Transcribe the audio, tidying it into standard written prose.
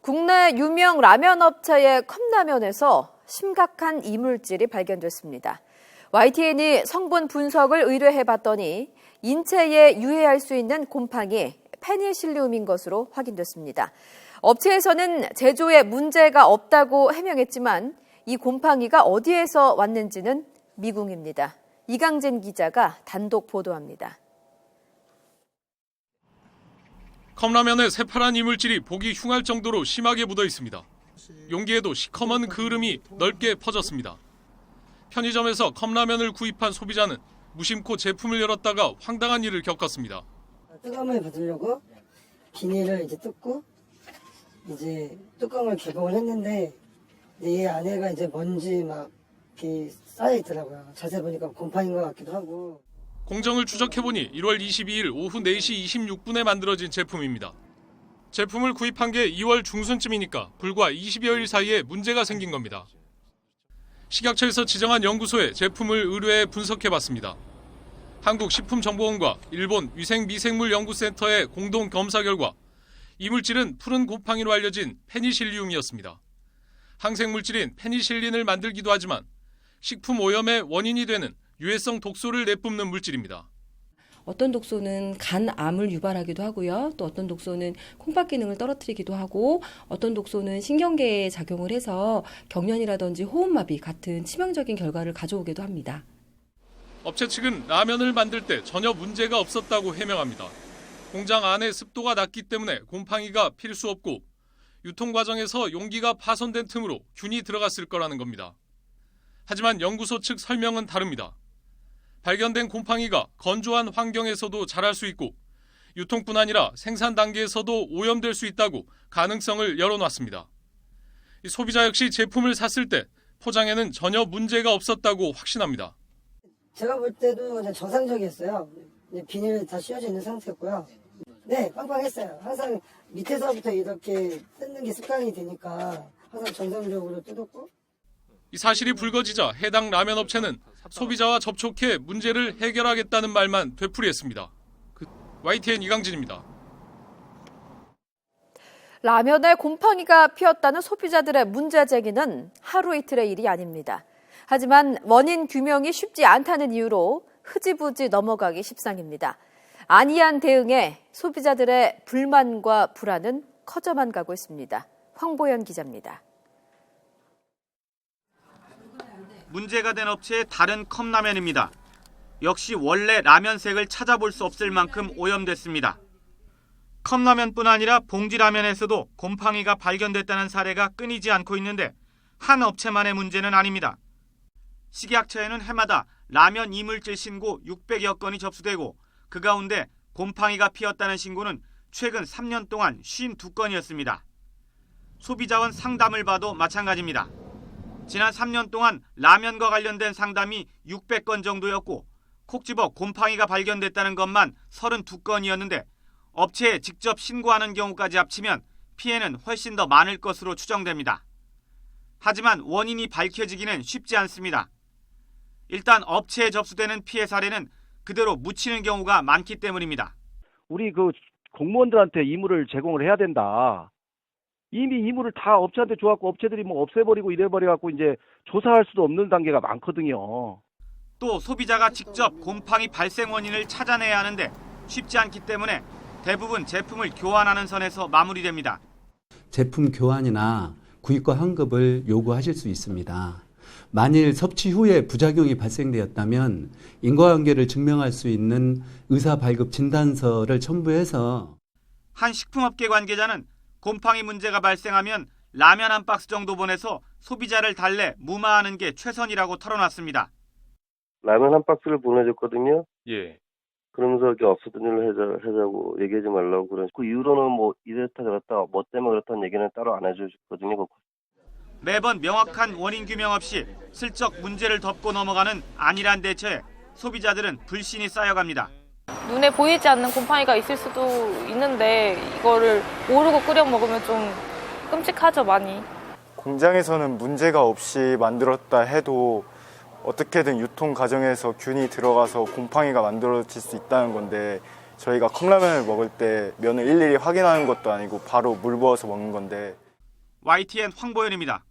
국내 유명 라면 업체의 컵라면에서 심각한 이물질이 발견됐습니다. YTN이 성분 분석을 의뢰해봤더니 인체에 유해할 수 있는 곰팡이 페니실리움인 것으로 확인됐습니다. 업체에서는 제조에 문제가 없다고 해명했지만 이 곰팡이가 어디에서 왔는지는 미궁입니다. 이강진 기자가 단독 보도합니다. 컵라면에 새파란 이물질이 보기 흉할 정도로 심하게 묻어 있습니다. 용기에도 시커먼 그을음이 넓게 퍼졌습니다. 편의점에서 컵라면을 구입한 소비자는 무심코 제품을 열었다가 황당한 일을 겪었습니다. 뜨거운 물 받으려고 비닐을 이제 뜯고 이제 뚜껑을 개봉을 했는데 이 안에가 이제 먼지 막 이렇게 쌓여 있더라고요. 자세히 보니까 곰팡이인 것 같기도 하고. 공정을 추적해보니 1월 22일 오후 4시 26분에 만들어진 제품입니다. 제품을 구입한 게 2월 중순쯤이니까 불과 20여일 사이에 문제가 생긴 겁니다. 식약처에서 지정한 연구소에 제품을 의뢰해 분석해봤습니다. 한국식품정보원과 일본 위생미생물연구센터의 공동 검사 결과 이물질은 푸른 곰팡이로 알려진 페니실리움이었습니다. 항생물질인 페니실린을 만들기도 하지만 식품 오염의 원인이 되는 유해성 독소를 내뿜는 물질입니다. 어떤 독소는 간암을 유발하기도 하고요. 또 어떤 독소는 콩팥 기능을 떨어뜨리기도 하고 어떤 독소는 신경계에 작용을 해서 경련이라든지 호흡마비 같은 치명적인 결과를 가져오기도 합니다. 업체 측은 라면을 만들 때 전혀 문제가 없었다고 해명합니다. 공장 안에 습도가 낮기 때문에 곰팡이가 필 수 없고 유통 과정에서 용기가 파손된 틈으로 균이 들어갔을 거라는 겁니다. 하지만 연구소 측 설명은 다릅니다. 발견된 곰팡이가 건조한 환경에서도 자랄 수 있고 유통뿐 아니라 생산 단계에서도 오염될 수 있다고 가능성을 열어놨습니다. 소비자 역시 제품을 샀을 때 포장에는 전혀 문제가 없었다고 확신합니다. 제가 볼 때도 그냥 정상적이었어요. 비닐 다 씌워져 있는 상태였고요. 네, 빵빵했어요. 항상 밑에서부터 이렇게 뜯는 게 습관이 되니까 항상 정상적으로 뜯었고. 이 사실이 불거지자 해당 라면 업체는 소비자와 접촉해 문제를 해결하겠다는 말만 되풀이했습니다. YTN 이강진입니다. 라면에 곰팡이가 피었다는 소비자들의 문제 제기는 하루 이틀의 일이 아닙니다. 하지만 원인 규명이 쉽지 않다는 이유로 흐지부지 넘어가기 십상입니다. 안이한 대응에 소비자들의 불만과 불안은 커져만 가고 있습니다. 황보연 기자입니다. 문제가 된 업체의 다른 컵라면입니다. 역시 원래 라면색을 찾아볼 수 없을 만큼 오염됐습니다. 컵라면뿐 아니라 봉지라면에서도 곰팡이가 발견됐다는 사례가 끊이지 않고 있는데 한 업체만의 문제는 아닙니다. 식약처에는 해마다 라면 이물질 신고 600여 건이 접수되고 그 가운데 곰팡이가 피었다는 신고는 최근 3년 동안 52건이었습니다. 소비자원 상담을 봐도 마찬가지입니다. 지난 3년 동안 라면과 관련된 상담이 600건 정도였고 콕 집어 곰팡이가 발견됐다는 것만 32건이었는데 업체에 직접 신고하는 경우까지 합치면 피해는 훨씬 더 많을 것으로 추정됩니다. 하지만 원인이 밝혀지기는 쉽지 않습니다. 일단 업체에 접수되는 피해 사례는 그대로 묻히는 경우가 많기 때문입니다. 우리 공무원들한테 이물을 제공을 해야 된다. 이미 이물을 다 업체한테 줘갖고 업체들이 없애버리고 이래버려갖고 이제 조사할 수도 없는 단계가 많거든요. 또 소비자가 직접 곰팡이 발생 원인을 찾아내야 하는데 쉽지 않기 때문에 대부분 제품을 교환하는 선에서 마무리됩니다. 제품 교환이나 구입과 환급을 요구하실 수 있습니다. 만일 섭취 후에 부작용이 발생되었다면 인과관계를 증명할 수 있는 의사 발급 진단서를 첨부해서 한 식품업계 관계자는 곰팡이 문제가 발생하면 라면 한 박스 정도 보내서 소비자를 달래 무마하는 게 최선이라고 털어놨습니다. 라면 한 박스를 보내줬거든요. 예. 그러면서 이렇게 없었던 일을 하자고 얘기하지 말라고 그런. 그 이후로는 이랬다 저랬다 뭐 때문에 그렇다는 얘기는 따로 안 해주셨거든요. 매번 명확한 원인 규명 없이 슬쩍 문제를 덮고 넘어가는 안일한 대처에 소비자들은 불신이 쌓여갑니다. 눈에 보이지 않는 곰팡이가 있을 수도 있는데 이거를 모르고 끓여 먹으면 좀 끔찍하죠, 많이. 공장에서는 문제가 없이 만들었다 해도 어떻게든 유통 과정에서 균이 들어가서 곰팡이가 만들어질 수 있다는 건데 저희가 컵라면을 먹을 때 면을 일일이 확인하는 것도 아니고 바로 물 부어서 먹는 건데 YTN 황보현입니다.